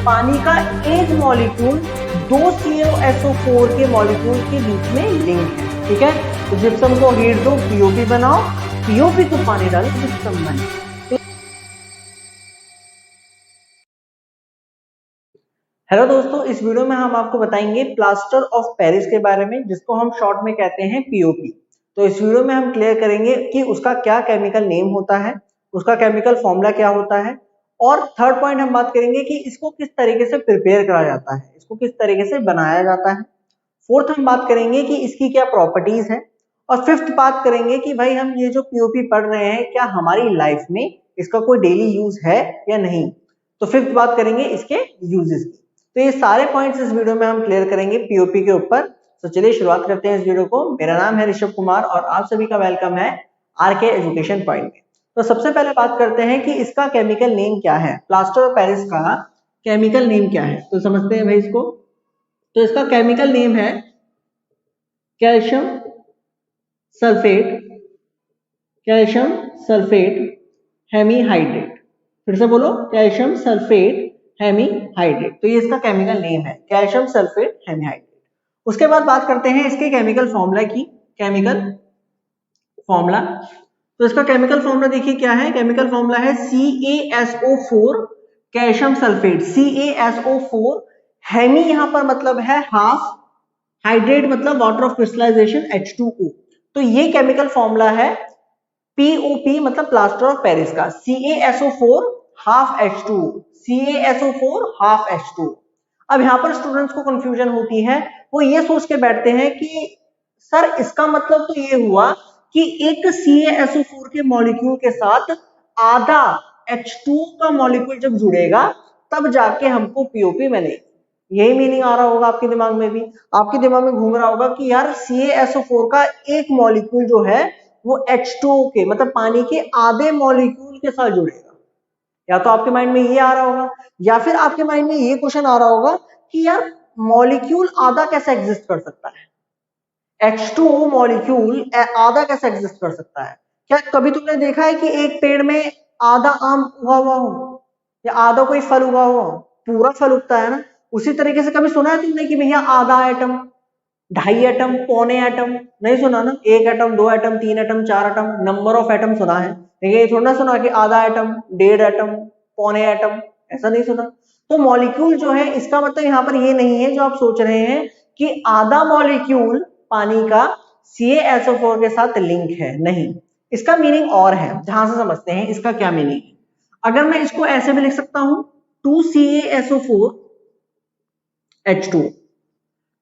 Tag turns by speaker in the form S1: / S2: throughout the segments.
S1: पानी का एक मॉलिक्यूल दो CaSO4 के मॉलिक्यूल के बीच में लिंक है। ठीक है, तो जिप्सम को हीट दो, पीओपी बनाओ, पीओपी को पानी डालो, जिप्सम बने। हेलो दोस्तों, इस वीडियो में हम आपको बताएंगे प्लास्टर ऑफ पेरिस के बारे में, जिसको हम शॉर्ट में कहते हैं पीओपी। तो इस वीडियो में हम क्लियर करेंगे कि उसका क्या केमिकल नेम होता है, उसका केमिकल फॉर्मूला क्या होता है, और थर्ड पॉइंट हम बात करेंगे कि इसको किस तरीके से प्रिपेयर करा जाता है, इसको किस तरीके से बनाया जाता है। फोर्थ हम बात करेंगे कि इसकी क्या प्रॉपर्टीज है, और फिफ्थ बात करेंगे कि भाई हम ये जो पीओपी पढ़ रहे हैं क्या हमारी लाइफ में इसका कोई डेली यूज है या नहीं। तो फिफ्थ बात करेंगे इसके यूजेस की। तो ये सारे पॉइंट्स इस वीडियो में हम क्लियर करेंगे पीओपी के ऊपर। तो चलिए शुरुआत करते हैं इस वीडियो को। मेरा नाम है ऋषभ कुमार और आप सभी का वेलकम है आरके एजुकेशन पॉइंट में। तो सबसे पहले बात करते हैं कि इसका केमिकल नेम क्या है, प्लास्टर ऑफ पेरिस का केमिकल नेम क्या है। तो समझते हैं भाई इसको। तो इसका केमिकल नेम है calcium sulphate, calcium sulphate hemihydrate. फिर से बोलो, कैल्शियम सल्फेट हेमीहाइड्रेट। तो ये इसका केमिकल नेम है, कैल्शियम सल्फेट हेमीहाइड्रेट। उसके बाद बात करते हैं इसके केमिकल फॉर्मूला की। केमिकल फॉर्मूला, तो इसका केमिकल फॉर्मूला देखिए क्या है। केमिकल फॉर्मूला है CaSO4 calcium sulphate. CaSO4 Hemy यहां पर मतलब है हाफ, हाइड्रेट मतलब वाटर ऑफ क्रिस्टलाइजेशन H2O। तो ये केमिकल फॉर्मूला है POP मतलब प्लास्टर ऑफ पेरिस का। CaSO4 half H2O, CaSO4 half H2O। अब यहां पर स्टूडेंट्स को कंफ्यूजन होती है, वो ये सोच के बैठते हैं कि सर इसका मतलब तो ये हुआ कि एक CaSO4 के मॉलिक्यूल के साथ आधा H2O का मॉलिक्यूल जब जुड़ेगा तब जाके हमको पीओपी मिलेगी। यही मीनिंग आ रहा होगा आपके दिमाग में भी, आपके दिमाग में घूम रहा होगा कि यार CaSO4 का एक मॉलिक्यूल जो है वो H2O के मतलब पानी के आधे मॉलिक्यूल के साथ जुड़ेगा। या तो आपके माइंड में ये आ रहा होगा, या फिर आपके माइंड में ये क्वेश्चन आ रहा होगा कि यार मॉलिक्यूल आधा कैसे एग्जिस्ट कर सकता है, H2O मॉलिक्यूल आधा कैसे एग्जिस्ट कर सकता है। क्या कभी तुमने देखा है कि एक पेड़ में आधा आम उगा हुआ हो या आधा कोई फल उगा हुआ हो? पूरा फल उगता है ना। उसी तरीके से कभी सुना है तुमने कि भैया आधा एटम, ढाई एटम, पौने एटम? नहीं सुना ना। एक एटम, दो एटम, तीन एटम, चार एटम, नंबर ऑफ एटम सुना है, लेकिन ये थोड़ा सुना कि आधा एटम, डेढ़ एटम, पौने एटम, ऐसा नहीं सुना। तो मॉलिक्यूल जो है इसका मतलब यहाँ पर ये नहीं है जो आप सोच रहे हैं कि आधा मॉलिक्यूल पानी का CaSO4 के साथ लिंक है, नहीं। इसका मीनिंग और है, ध्यान से समझते हैं इसका क्या मीनिंग है। अगर मैं इसको ऐसे भी लिख सकता हूं 2CaSO4 H2,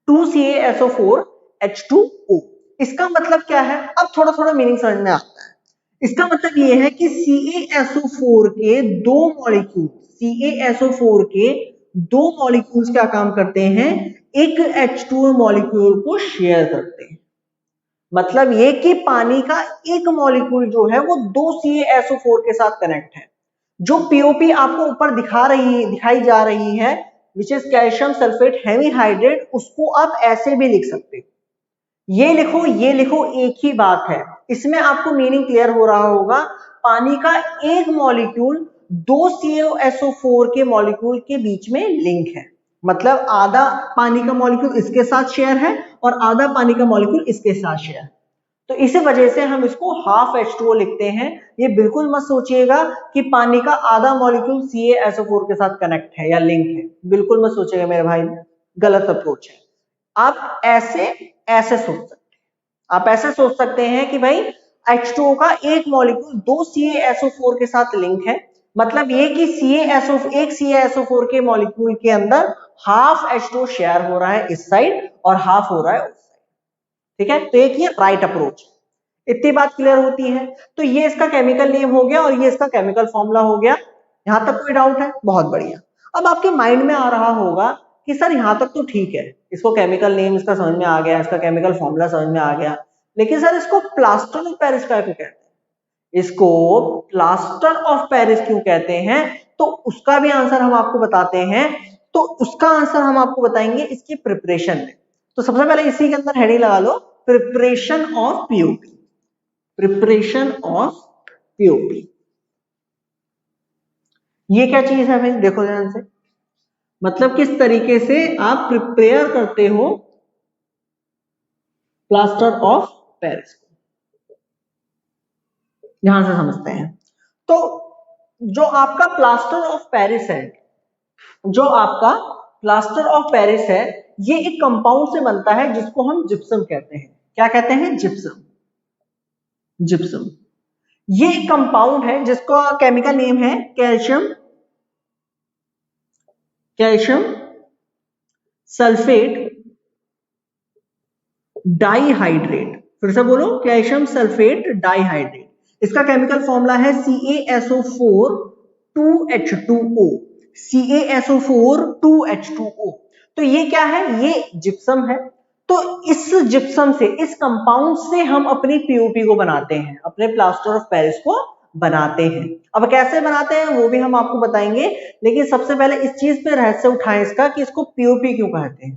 S1: 2CaSO4 H2O। इसका मतलब क्या है, अब थोड़ा थोड़ा मीनिंग समझ में आता है। इसका मतलब ये है कि CaSO4 के दो मॉलिक्यूल, CaSO4 के दो मॉलिक्यूल्स क्या काम करते हैं, एक H2O मॉलिक्यूल को शेयर करते हैं। मतलब ये कि पानी का एक मॉलिक्यूल जो है वो दो CaSO4 के साथ कनेक्ट है। जो पीओपी आपको ऊपर दिखाई जा रही है which is calcium sulphate hemihydrate, उसको आप ऐसे भी लिख सकते हो, ये लिखो एक ही बात है। इसमें आपको मीनिंग क्लियर हो रहा होगा, पानी का एक मॉलिक्यूल दो CaSO4 के मॉलिक्यूल के बीच में लिंक है। मतलब आधा पानी का मॉलिक्यूल इसके साथ शेयर है और आधा पानी का मॉलिक्यूल इसके साथ शेयर है। तो इसी वजह से हम इसको हाफ H2O लिखते हैं। ये बिल्कुल मत सोचिएगा कि पानी का आधा मॉलिक्यूल CaSO4 के साथ कनेक्ट है या लिंक है, बिल्कुल मत सोचिएगा मेरे भाई, गलत अप्रोच है। आप ऐसे सोच सकते हैं, आप ऐसे सोच सकते हैं कि भाई H2O का एक मॉलिक्यूल दो CaSO4 के साथ लिंक है, मतलब ये कि एक CaSO4 के मॉलिक्यूल के अंदर हाफ H2O शेयर हो रहा है इस साइड और हाफ हो रहा है उस साइड। ठीक है, तो एक ये राइट अप्रोच, इतनी बात क्लियर होती है। तो ये इसका केमिकल नेम हो गया और ये इसका केमिकल फॉर्मूला हो गया। यहां तक कोई डाउट है? बहुत बढ़िया। अब आपके माइंड में आ रहा होगा कि सर यहां तक तो ठीक है, इसको केमिकल नेम इसका समझ में आ गया, इसका केमिकल फॉर्मूला समझ में आ गया, लेकिन सर इसको प्लास्टर ऑफ पेरिस क्यों कहते हैं, इसको प्लास्टर ऑफ पेरिस क्यों कहते हैं? तो उसका भी आंसर हम आपको बताते हैं। तो उसका आंसर हम आपको बताएंगे इसकी प्रिपरेशन में। तो सबसे पहले इसी के अंदर हेडिंग लगा लो, preparation of POP. Preparation of POP ये क्या चीज है भाई, देखो ध्यान से। मतलब किस तरीके से आप प्रिपेयर करते हो प्लास्टर ऑफ पेरिस को, यहां से समझते हैं। तो जो आपका प्लास्टर ऑफ पेरिस है, जो आपका प्लास्टर ऑफ पेरिस है, ये एक कंपाउंड से बनता है जिसको हम जिप्सम कहते हैं। क्या कहते हैं? जिप्सम। जिप्सम ये एक कंपाउंड है जिसका केमिकल नेम है कैल्शियम सल्फेट डाइहाइड्रेट। फिर से बोलो, कैल्शियम सल्फेट डाइहाइड्रेट। इसका केमिकल फॉर्मूला है CaSO4 2H2O। CaSO4 2H2O। तो ये क्या है? ये जिप्सम है। तो इस जिप्सम से, इस कंपाउंड से हम अपनी पीओपी को बनाते हैं, अपने प्लास्टर ऑफ पेरिस को बनाते हैं। अब कैसे बनाते हैं वो भी हम आपको बताएंगे, लेकिन सबसे पहले इस चीज पे रहस्य उठाएं इसका कि इसको पीओपी क्यों कहते हैं।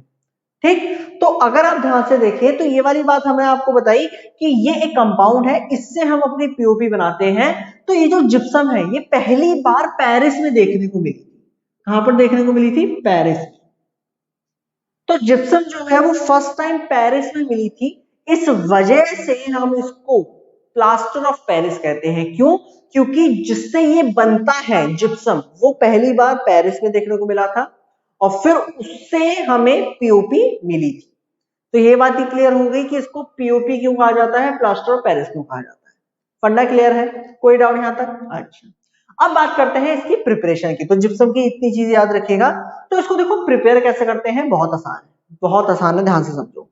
S1: ठीक, तो अगर आप ध्यान से देखें तो ये वाली बात हमने आपको बताई कि ये एक कंपाउंड है, इससे हम अपनी पीओपी बनाते हैं। तो ये जो जिप्सम है ये पहली बार पेरिस में देखने को मिली। कहां पर देखने को मिली थी? पेरिस में। तो जिप्सम जो है वो फर्स्ट टाइम पेरिस में मिली थी, इस वजह से हम इसको प्लास्टर ऑफ पेरिस कहते हैं। क्यों? क्योंकि जिससे ये बनता है जिप्सम, वो पहली बार पेरिस में देखने को मिला था और फिर उससे हमें पीओपी मिली थी। तो ये बात ही क्लियर हो गई कि इसको पीओपी क्यों कहा जाता है, प्लास्टर ऑफ पेरिस क्यों कहा जाता है। फंडा क्लियर है? कोई डाउट यहां तक? अच्छा, अब बात करते हैं इसकी प्रिपरेशन की। तो जिप्सम की इतनी चीज याद रखिएगा। तो इसको देखो प्रिपेयर कैसे करते हैं, बहुत आसान है, बहुत आसान है, ध्यान से समझो।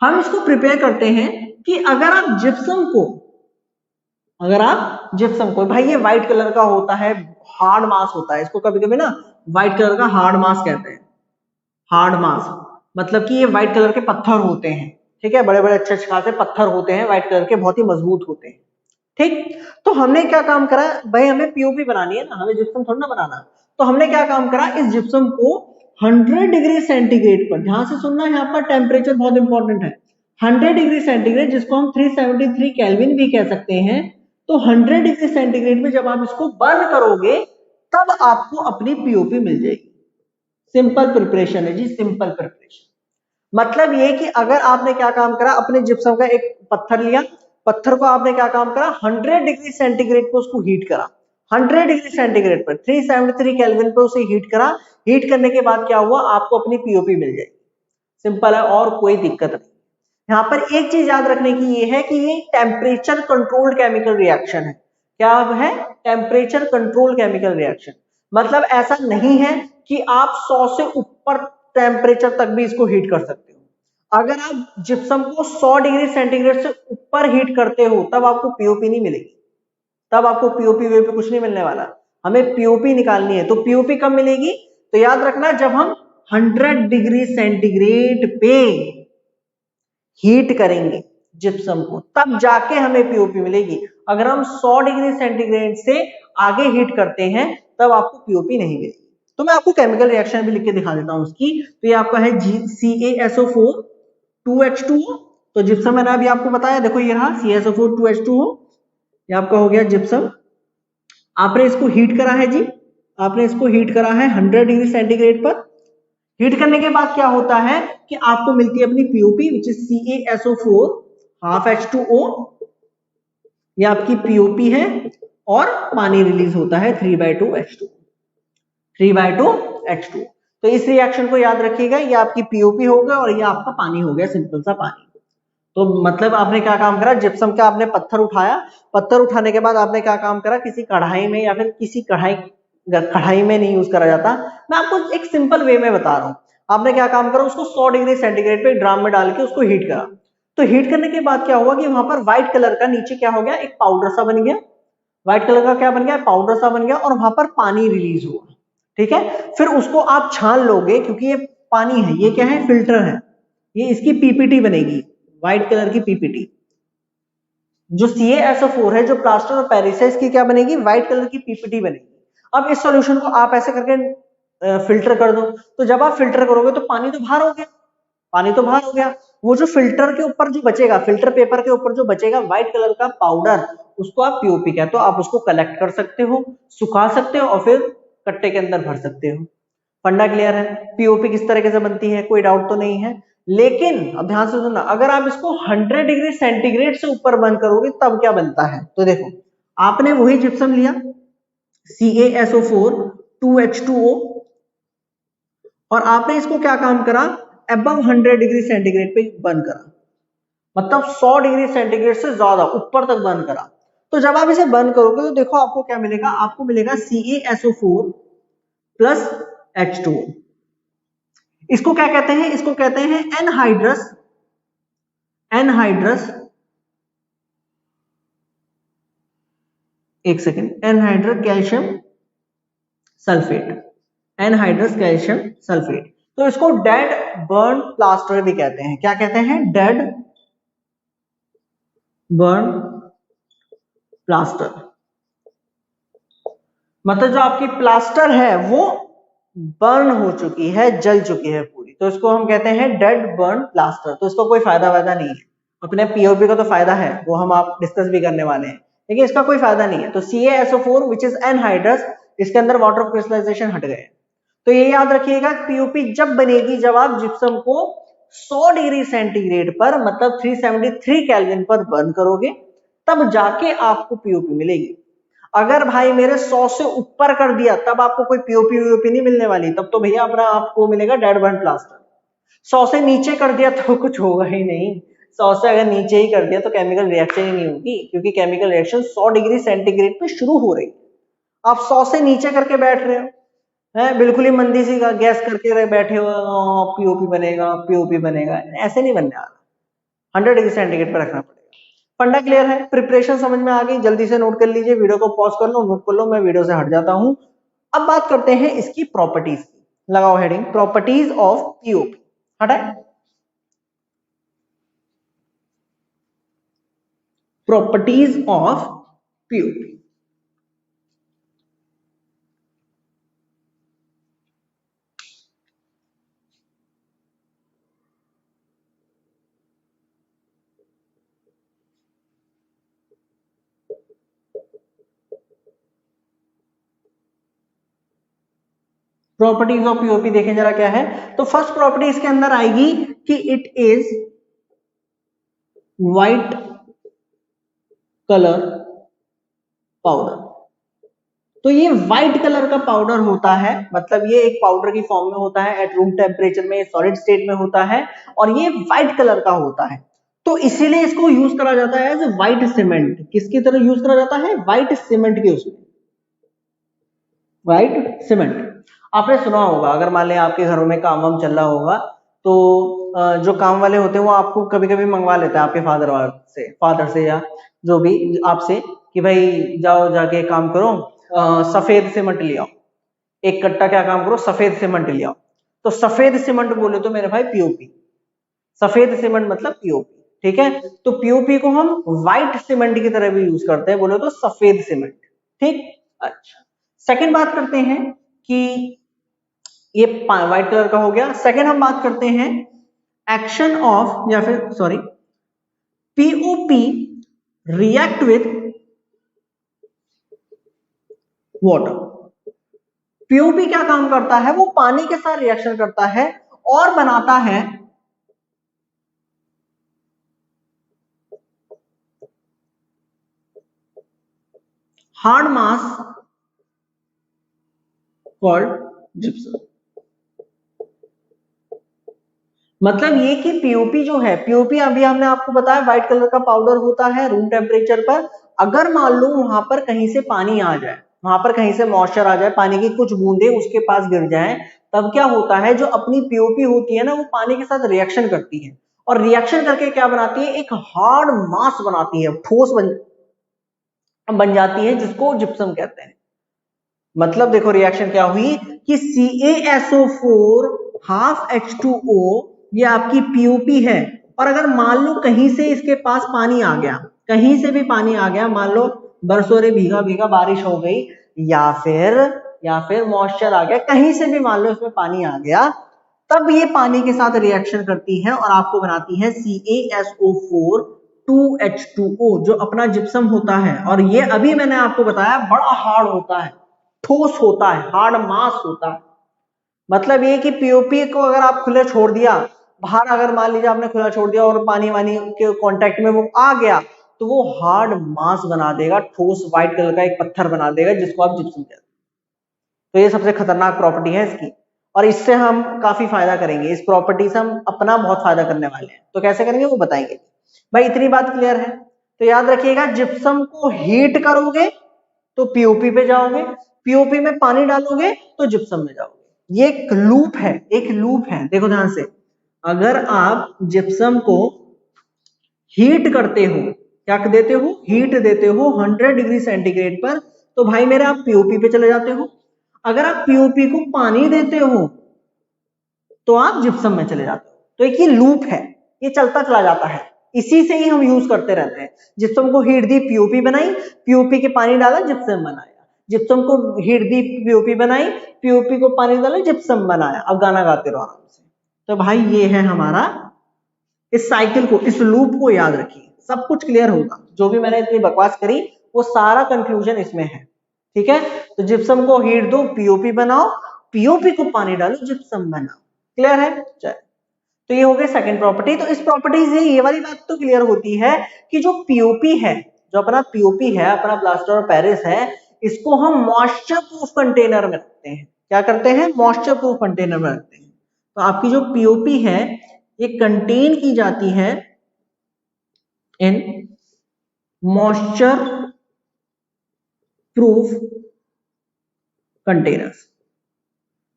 S1: हम इसको प्रिपेयर करते हैं कि अगर आप जिप्सम को, भाई ये व्हाइट कलर का होता है, हार्ड मास होता है, इसको कभी कभी ना व्हाइट कलर का हार्ड मास कहते हैं। हार्ड मास मतलब कि ये व्हाइट कलर के पत्थर होते हैं। ठीक है, बड़े बड़े अच्छे खासे पत्थर होते हैं व्हाइट कलर के, बहुत ही मजबूत होते हैं। ठीक, तो हमने क्या काम करा, भाई हमें पीओपी बनानी है ना, हमें जिप्सम थोड़ा ना बनाना। तो हमने क्या काम करा, इस जिप्सम को 100 डिग्री सेंटीग्रेड पर, ध्यान से सुनना, यहाँ पर टेम्परेचर बहुत इंपॉर्टेंट है, 100 डिग्री सेंटीग्रेड, जिसको हम 373 केल्विन भी कह सकते हैं। तो 100 डिग्री सेंटीग्रेड में जब आप इसको बर्न करोगे तब आपको अपनी पीओपी मिल जाएगी। सिंपल प्रिपरेशन है जी, सिंपल प्रिपरेशन। मतलब ये कि अगर आपने क्या काम करा, अपने जिप्सम का एक पत्थर लिया, पत्थर को आपने क्या काम करा, 100 डिग्री सेंटीग्रेड पे उसको हीट करा, 100 डिग्री सेंटीग्रेड पर 373 केल्विन पे उसे हीट करा। हीट करने के बाद क्या हुआ, आपको अपनी पीओपी मिल जाएगी। सिंपल है और कोई दिक्कत नहीं। यहाँ पर एक चीज याद रखने की ये है कि ये टेम्परेचर कंट्रोल्ड केमिकल रिएक्शन है। क्या है? Temperature control chemical reaction. मतलब ऐसा नहीं है कि आप 100 से ऊपर टेम्परेचर तक भी इसको हीट कर सकते हो। अगर आप जिप्सम को 100 डिग्री सेंटीग्रेड से ऊपर हीट करते हो तब आपको पीओपी नहीं मिलेगी, तब आपको पीओपी वे पे कुछ नहीं मिलने वाला। हमें पीओपी निकालनी है। तो पीओपी कब मिलेगी? तो याद रखना, जब हम 100 डिग्री सेंटीग्रेड पे हीट करेंगे जिप्सम को, तब जाके हमें पीओपी मिलेगी। अगर हम 100 डिग्री सेंटीग्रेड से आगे हीट करते हैं तब आपको पीओपी नहीं मिलेगी। तो मैं आपको केमिकल रिएक्शन भी लिख के दिखा देता हूं उसकी। तो ये आपका है CaSO4 2H2O। तो जिप्सम मैंने अभी आपको बताया, देखो ये रहा CaSO4 2H2O, ये आपका हो गया जिप्सम। आपने इसको हीट करा है जी, आपने इसको हीट करा है 100 डिग्री सेंटीग्रेड पर। हीट करने के बाद क्या होता है कि आपको मिलती है अपनी POP, which is CaSO4 half H2O। ये आपकी पीओपी है और पानी रिलीज होता है 3/2 H2। 3/2 H2। तो इस रिएक्शन को याद रखिएगा, ये आपकी पीओपी हो गया और ये आपका पानी हो गया, सिंपल सा पानी। तो मतलब आपने क्या काम करा, जिप्सम का आपने पत्थर उठाया, पत्थर उठाने के बाद आपने क्या काम करा, किसी कढ़ाई में या फिर किसी कढ़ाई में नहीं यूज करा जाता, मैं आपको एक सिंपल वे में बता रहा हूं। आपने क्या काम करा, उसको 100 डिग्री सेंटीग्रेड पे ड्राम में डाल के उसको हीट करा। तो हीट करने के बाद क्या हुआ कि वहां पर व्हाइट कलर का नीचे क्या हो गया, एक पाउडर सा बन गया। व्हाइट कलर का क्या बन गया, पाउडर सा बन गया, और वहां पर पानी रिलीज हुआ। ठीक है, फिर उसको आप छान लोगे, क्योंकि ये पानी है, ये क्या है, फिल्टर है, ये इसकी पीपीटी बनेगी, व्हाइट कलर की पीपीटी। जो CaSO4 है, जो प्लास्टर ऑफ पेरिस है, इसकी क्या बनेगी, व्हाइट कलर की पीपीटी बनेगी। अब इस सॉल्यूशन को आप ऐसे करके फिल्टर कर दो। तो जब आप फिल्टर करोगे तो पानी तो बाहर हो गया, पानी तो बाहर हो गया। वो जो फिल्टर के ऊपर जो बचेगा, फिल्टर पेपर के ऊपर जो बचेगा व्हाइट कलर का पाउडर, उसको आप पीओपी कहते हो। आप उसको कलेक्ट कर सकते हो, सुखा सकते हो और फिर कट्टे के अंदर भर सकते हो। फंडा क्लियर है? पीओपी किस तरीके से बनती है, कोई डाउट तो नहीं है। लेकिन अब ध्यान से सुनना, अगर आप इसको 100 डिग्री सेंटीग्रेड से ऊपर बर्न करोगे तब क्या बनता है। तो देखो, आपने वही जिप्सम लिया CaSO4 2H2O और आपने इसको क्या काम करा, अबव 100 डिग्री सेंटीग्रेड पे बर्न करा, मतलब 100 डिग्री सेंटीग्रेड से ज्यादा ऊपर तक बर्न करा। तो जब आप इसे बर्न करोगे तो देखो आपको क्या मिलेगा, आपको मिलेगा CaSO4 प्लस H2O। इसको क्या कहते हैं, इसको कहते हैं एनहाइड्रस एनहाइड्रस एक second, anhydrous calcium sulphate, anhydrous calcium sulphate. तो इसको डेड बर्न प्लास्टर भी कहते हैं। क्या कहते हैं, डेड बर्न प्लास्टर। मतलब जो आपकी प्लास्टर है वो बर्न हो चुकी है, जल चुकी है पूरी, तो इसको हम कहते हैं डेड बर्न प्लास्टर। तो इसका कोई फायदा वायदा नहीं है। अपने पीओपी का तो फायदा है, वो हम आप डिस्कस भी करने वाले हैं, लेकिन इसका कोई फायदा नहीं है। तो CaSO4 विच इज एनहाइड्रस, इसके अंदर वाटर ऑफ क्रिस्टलाइजेशन हट गए। तो ये याद रखिएगा, पीओपी जब बनेगी जब आप जिप्सम को 100 डिग्री सेंटीग्रेड पर, मतलब 373 केल्विन पर बर्न करोगे, तब जाके आपको पीओपी मिलेगी। अगर भाई मेरे 100 से ऊपर कर दिया तब आपको कोई पीओपी वीओपी नहीं मिलने वाली, तब तो भैया अपना आपको मिलेगा डेड बर्न प्लास्टर। 100 से नीचे कर दिया तो कुछ होगा ही नहीं। 100 से अगर नीचे ही कर दिया तो केमिकल रिएक्शन ही नहीं होगी, क्योंकि केमिकल रिएक्शन 100 डिग्री सेंटीग्रेड पे शुरू हो रही है। आप 100 से नीचे करके बैठ रहे हो, है बिल्कुल ही मंदी सी गैस करके बैठे हो, पीओपी बनेगा पीओपी बनेगा, ऐसे नहीं बनने वाला। 100 डिग्री सेंटीग्रेड पे रखना पड़ेगा। फंडा क्लियर है? प्रिपरेशन समझ में आ गई? जल्दी से नोट कर लीजिए, वीडियो को पॉज कर लो, नोट कर लो, मैं वीडियो से हट जाता हूं। अब बात करते हैं इसकी प्रॉपर्टीज की। लगाओ हेडिंग, प्रॉपर्टीज ऑफ पीओपी। हटाए, properties of POP. Properties of POP देखें जरा क्या है। तो फर्स्ट प्रॉपर्टी इसके अंदर आएगी कि it is white colour powder. तो ये व्हाइट कलर का पाउडर होता है, मतलब ये एक पाउडर की फॉर्म में होता है, एट रूम टेम्परेचर में सॉलिड स्टेट में होता है, और ये व्हाइट कलर का होता है। तो इसीलिए इसको यूज करा जाता है एज व्हाइट सीमेंट। किसकी तरह यूज करा जाता है, व्हाइट सीमेंट के उसमें, व्हाइट सीमेंट। आपने सुना होगा, अगर मान लिया आपके घरों में काम वाम चल रहा होगा तो जो काम वाले होते हैं वो आपको कभी कभी मंगवा लेते हैं आपके फादर से या जो भी आपसे, कि भाई जाओ जाके काम करो, सफेद सीमेंट ले आओ, एक कट्टा क्या काम करो, सफेद सीमेंट ले आओ। तो सफेद सीमेंट बोले तो मेरे भाई पीओपी, सफेद सीमेंट मतलब पीओपी। ठीक है, तो पीओपी को हम व्हाइट सीमेंट की तरह भी यूज करते हैं, बोले तो सफेद सीमेंट। ठीक, अच्छा। सेकंड बात करते हैं कि ये व्हाइट कलर का हो गया। सेकंड हम बात करते हैं एक्शन ऑफ, या फिर sorry, POP react with water. POP क्या काम करता है, वो पानी के साथ रिएक्शन करता है और बनाता है हार्ड मास कॉल्ड जिप्सम। मतलब ये कि पीओपी जो है, पीओपी अभी हमने आपको बताया व्हाइट कलर का पाउडर होता है रूम टेम्परेचर पर। अगर मान लो वहां पर कहीं से पानी आ जाए, वहां पर कहीं से मॉइस्चर आ जाए, पानी की कुछ बूंदे उसके पास गिर जाएं, तब क्या होता है, जो अपनी पीओपी होती है ना, वो पानी के साथ रिएक्शन करती है, और रिएक्शन करके क्या बनाती है, एक हार्ड मास बनाती है, ठोस बन जाती है, जिसको जिप्सम कहते हैं। मतलब देखो रिएक्शन क्या हुई कि CaSO4 हाफ H2O ये आपकी पीओपी है, और अगर मान लो कहीं से इसके पास पानी आ गया, कहीं से भी पानी आ गया, मान लो बरसों रे भीगा भीगा बारिश हो गई, या फिर मॉइस्चर आ गया, कहीं से भी मान लो इसमें पानी आ गया, तब ये पानी के साथ रिएक्शन करती है और आपको बनाती है CaSO4 2H2O, जो अपना जिप्सम होता है। और ये अभी मैंने आपको बताया बड़ा हार्ड होता है, ठोस होता है, हार्ड मास होता है। मतलब ये कि पीओपी को अगर आप खुले छोड़ दिया, बाहर अगर मान लीजिए आपने खुला छोड़ दिया और पानी वानी के कांटेक्ट में वो आ गया, तो वो हार्ड मास बना देगा, ठोस व्हाइट कलर का एक पत्थर बना देगा, जिसको आप जिप्सम कहते हैं। तो ये सबसे खतरनाक प्रॉपर्टी है इसकी, और इससे हम काफी फायदा करेंगे, इस प्रॉपर्टी से हम अपना बहुत फायदा करने वाले हैं। तो कैसे करेंगे वो बताएंगे। भाई इतनी बात क्लियर है, तो याद रखिएगा, जिप्सम को हीट करोगे तो पीओपी पे जाओगे, पीओपी में पानी डालोगे तो जिप्सम में जाओगे। ये एक लूप है, एक लूप है, देखो ध्यान से। अगर आप जिप्सम को हीट करते हो, क्या देते हो, हीट देते हो 100 डिग्री सेंटीग्रेड पर, तो भाई मेरे आप पीओपी पे चले जाते हो। अगर आप पीओपी को पानी देते हो तो आप जिप्सम में चले जाते हो। तो एक ये लूप है, ये चलता चला जाता है, इसी से ही हम यूज करते रहते हैं। जिप्सम को हीट दी, पीओपी बनाई, पीओपी के पानी डाला, जिप्सम बनाया, जिप्सम को हीट दी, पीओपी बनाई, पीओपी को पानी डाला, जिप्सम बनाया। अब गाना गाते रहो आराम से। तो भाई ये है हमारा, इस साइकिल को, इस लूप को याद रखिए, सब कुछ क्लियर होगा। जो भी मैंने इतनी बकवास करी वो सारा कंक्लूजन इसमें है, ठीक है। तो जिप्सम को हीट दो, पीओपी बनाओ, पीओपी को पानी डालो, जिप्सम बनाओ। क्लियर है? चल, तो ये हो गया सेकंड प्रॉपर्टी। तो इस प्रॉपर्टी से ये वाली बात तो क्लियर होती है कि जो पीओपी है, जो अपना पीओपी है, अपना प्लास्टर ऑफ पेरिस है, इसको हम मॉइस्चर प्रूफ कंटेनर में रखते हैं। क्या करते हैं? मॉइस्चर प्रूफ कंटेनर में रखते हैं। तो आपकी जो पीओपी है ये कंटेन की जाती है इन मॉइस्चर प्रूफ कंटेनर्स।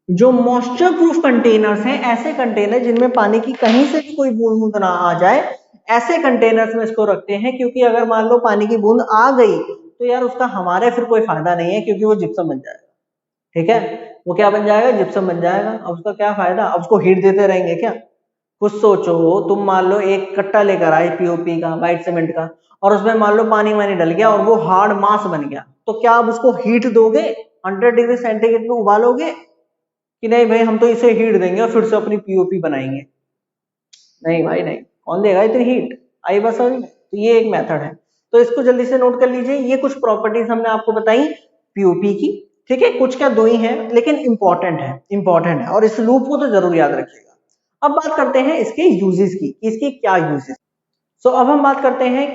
S1: जो मॉइस्चर प्रूफ कंटेनर्स हैं, ऐसे कंटेनर जिनमें पानी की कहीं से भी कोई बूंद बूंद ना आ जाए, ऐसे कंटेनर्स में इसको रखते हैं। क्योंकि अगर मान लो पानी की बूंद आ गई तो यार उसका हमारे फिर कोई फायदा नहीं है, क्योंकि वो जिप्सम बन जाएगा। ठीक है, वो क्या बन जाएगा? जिप्सम बन जाएगा। अब उसका क्या फायदा? अब उसको हीट देते रहेंगे क्या? कुछ सोचो, तुम मान लो एक कट्टा लेकर आए पीओपी का, व्हाइट सीमेंट का, और उसमें मान लो पानी वानी डल गया और वो हार्ड मास बन गया, तो क्या आप उसको हीट दोगे? 100 डिग्री सेंटीग्रेड पे उबालोगे कि नहीं भाई हम तो इसे हीट देंगे और फिर से अपनी पीओपी बनाएंगे? नहीं भाई नहीं, कौन देगा इतनी हीट? आई बस समझ में? तो ये एक मेथड है। तो इसको जल्दी से नोट कर लीजिए। ये कुछ प्रॉपर्टीज हमने आपको बताई पीओपी की, ठीक है। कुछ क्या, दो ही है, लेकिन इंपॉर्टेंट है, इंपॉर्टेंट है, और इस लूप को तो जरूर याद रखिएगा। अब बात करते हैं इसके यूजेस की, इसके क्या यूजेस। सो अब हम बात करते हैं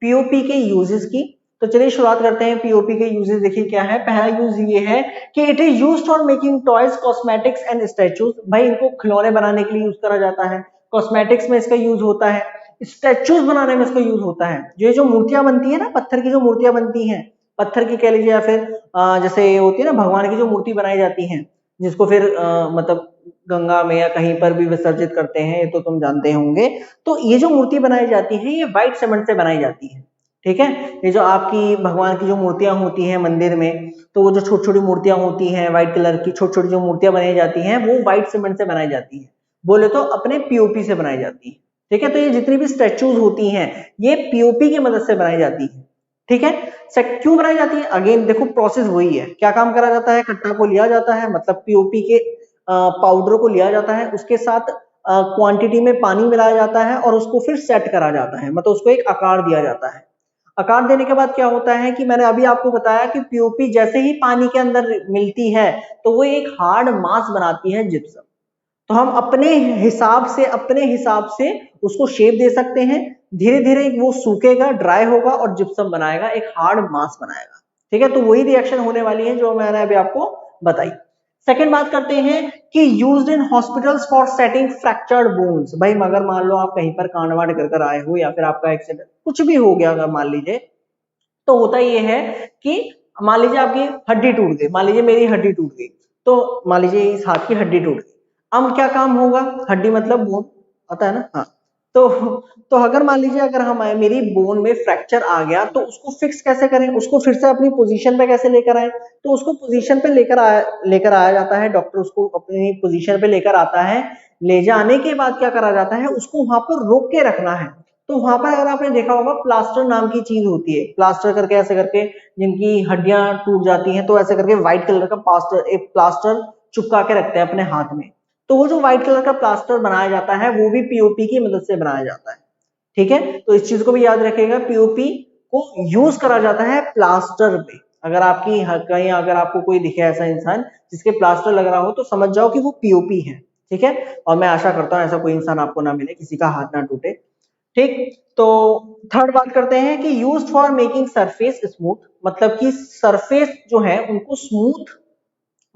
S1: पीओपी के यूजेस की। तो चलिए शुरुआत करते हैं पीओपी के यूजेस। देखिए क्या है, पहला यूज ये है कि it is used for making toys, cosmetics and statues. भाई इनको खिलौने बनाने के लिए यूज करा जाता है, कॉस्मेटिक्स में इसका यूज होता है, स्टैचूज बनाने में इसका यूज होता है। जो मूर्तियां बनती है ना, पत्थर की जो मूर्तियां बनती हैं, पत्थर की कह लीजिए, या फिर जैसे होती है ना भगवान की जो मूर्ति बनाई जाती है, जिसको फिर मतलब गंगा में या कहीं पर भी विसर्जित करते हैं, ये तो तुम जानते होंगे। तो ये जो मूर्ति बनाई जाती है ये व्हाइट सीमेंट से बनाई जाती है, ठीक है। ये जो आपकी भगवान की जो मूर्तियां होती हैं मंदिर में, तो वो जो छोटी छोटी मूर्तियां होती हैं व्हाइट कलर की, छोटी छोटी जो मूर्तियां बनाई जाती हैं वो व्हाइट सीमेंट से बनाई जाती है, बोले तो अपने पीओपी से बनाई जाती है, ठीक है। तो ये जितनी भी स्टैचूज होती हैं ये पीओपी की मदद से बनाई जाती है, ठीक है। क्यों बनाई जाती है? अगेन देखो प्रोसेस वही है। क्या काम करा जाता है? कट्टा को लिया जाता है, मतलब पीओपी के पाउडर को लिया जाता है, उसके साथ क्वांटिटी में पानी मिलाया जाता है और उसको फिर सेट करा जाता है, मतलब उसको एक आकार दिया जाता है। आकार देने के बाद क्या होता है कि मैंने अभी आपको बताया कि पीओपी जैसे ही पानी के अंदर मिलती है तो वो एक हार्ड मास बनाती है, जिप्सम। तो हम अपने हिसाब से उसको शेप दे सकते हैं। धीरे धीरे वो सूखेगा, ड्राई होगा और जिप्सम बनाएगा, एक हार्ड मास बनाएगा, ठीक है। तो वही रिएक्शन होने वाली है जो मैंने अभी आपको बताई। सेकंड बात करते हैं कि used in hospitals for setting fractured bones. भाई मगर मान लो आप कहीं पर कांड वांड कर आए हो, या फिर आपका एक्सीडेंट कुछ भी हो गया अगर मान लीजिए, तो होता ये है कि मान लीजिए आपकी हड्डी टूट गई, मान लीजिए मेरी हड्डी टूट गई, तो मान लीजिए इस हाथ की हड्डी टूट गई। अब क्या काम होगा? हड्डी मतलब बोन, आता है ना? हाँ। तो अगर मान लीजिए अगर मेरी बोन में फ्रैक्चर आ गया तो उसको फिक्स कैसे करें, उसको फिर से अपनी पोजीशन पे कैसे लेकर आए? तो उसको पोजीशन पे लेकर आया जाता है, डॉक्टर उसको अपनी पोजीशन पे लेकर आता है। ले जाने के बाद क्या करा जाता है? उसको वहां पर रोक के रखना है। तो वहां पर अगर आपने देखा होगा प्लास्टर नाम की चीज होती है, प्लास्टर करके ऐसे करके जिनकी हड्डियां टूट जाती हैं तो ऐसे करके व्हाइट कलर का प्लास्टर चिपका के रखते हैं अपने हाथ में। तो वो जो व्हाइट कलर का प्लास्टर बनाया जाता है वो भी पीओपी की मदद से बनाया जाता है, ठीक है। तो इस चीज को भी याद रखिएगा, पीओपी को यूज करा जाता है प्लास्टर पे। अगर आपकी कहीं अगर आपको कोई दिखे ऐसा इंसान जिसके प्लास्टर लग रहा हो तो समझ जाओ कि वो पीओपी है, ठीक है। और मैं आशा करता हूँ ऐसा कोई इंसान आपको ना मिले, किसी का हाथ ना टूटे, ठीक। तो थर्ड बात करते हैं कि used for making surface smooth, मतलब कि सरफेस जो है उनको स्मूथ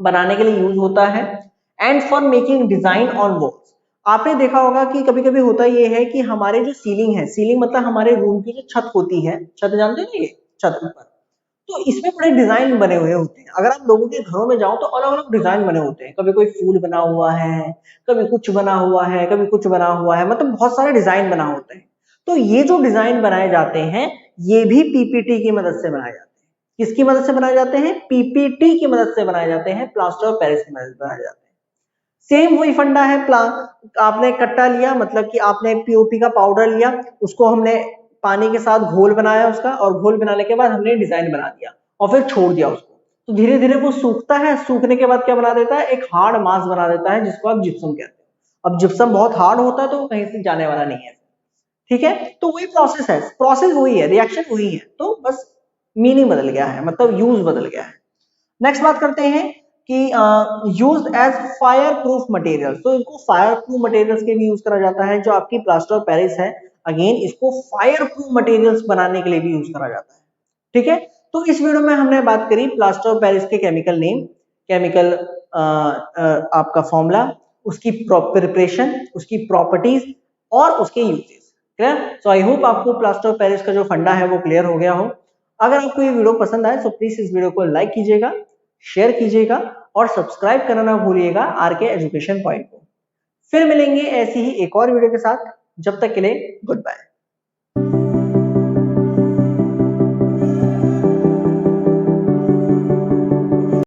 S1: बनाने के लिए यूज होता है। And for making design on walls, आपने देखा होगा कि कभी कभी होता ये है कि हमारे जो सीलिंग है, सीलिंग मतलब हमारे रूम की जो छत होती है, छत जानते हो ना, ये छत ऊपर, तो इसमें बड़े डिजाइन बने हुए होते हैं। अगर आप लोगों के घरों में जाओ तो अलग अलग डिजाइन बने होते हैं, कभी कोई फूल बना हुआ है, कभी कुछ बना हुआ है, कभी कुछ बना हुआ है, मतलब बहुत सारे डिजाइन बना होते हैं। तो ये जो डिजाइन बनाए जाते हैं ये भी पीपीटी की मदद से बनाए जाते हैं। किसकी मदद से बनाए जाते हैं? पीपीटी की मदद से बनाए जाते हैं, प्लास्टर ऑफ पेरिस की मदद से बनाए जाते हैं। सेम वही फंडा है, आपने कट्टा लिया, मतलब कि आपने पीओपी का पाउडर लिया, उसको हमने पानी के साथ घोल बनाया उसका, और घोल बनाने के बाद हमने डिजाइन बना दिया और फिर छोड़ दिया उसको, तो धीरे धीरे वो सूखता है, सूखने के बाद क्या बना देता है? एक हार्ड मास बना देता है जिसको आप जिप्सम कहते हैं। अब जिप्सम बहुत हार्ड होता है तो वो कहीं से जाने वाला नहीं है, ठीक है। तो वही प्रोसेस है, प्रोसेस वही है, रिएक्शन वही है, तो बस मीनिंग बदल गया है, मतलब यूज बदल गया है। नेक्स्ट बात करते हैं कि used as fireproof material, तो इनको फायर प्रूफ मटेरियल्स के भी यूज करा जाता है। जो आपकी प्लास्टर ऑफ पेरिस है, अगेन इसको फायर प्रूफ मटेरियल्स बनाने के लिए भी यूज करा जाता है, ठीक है। तो इस वीडियो में हमने बात करी प्लास्टर ऑफ पेरिस के केमिकल नेम, केमिकल आपका फॉर्मूला, उसकी प्रिपरेशन, उसकी प्रॉपर्टीज और उसके uses, clear. So I hope आपको प्लास्टर ऑफ पेरिस का जो फंडा है वो क्लियर हो गया हो। अगर आपको ये वीडियो पसंद आए तो प्लीज इस वीडियो को लाइक कीजिएगा, शेयर कीजिएगा और सब्सक्राइब करना ना भूलिएगा आरके एजुकेशन पॉइंट को। फिर मिलेंगे ऐसी ही एक और वीडियो के साथ, जब तक के लिए गुड बाय।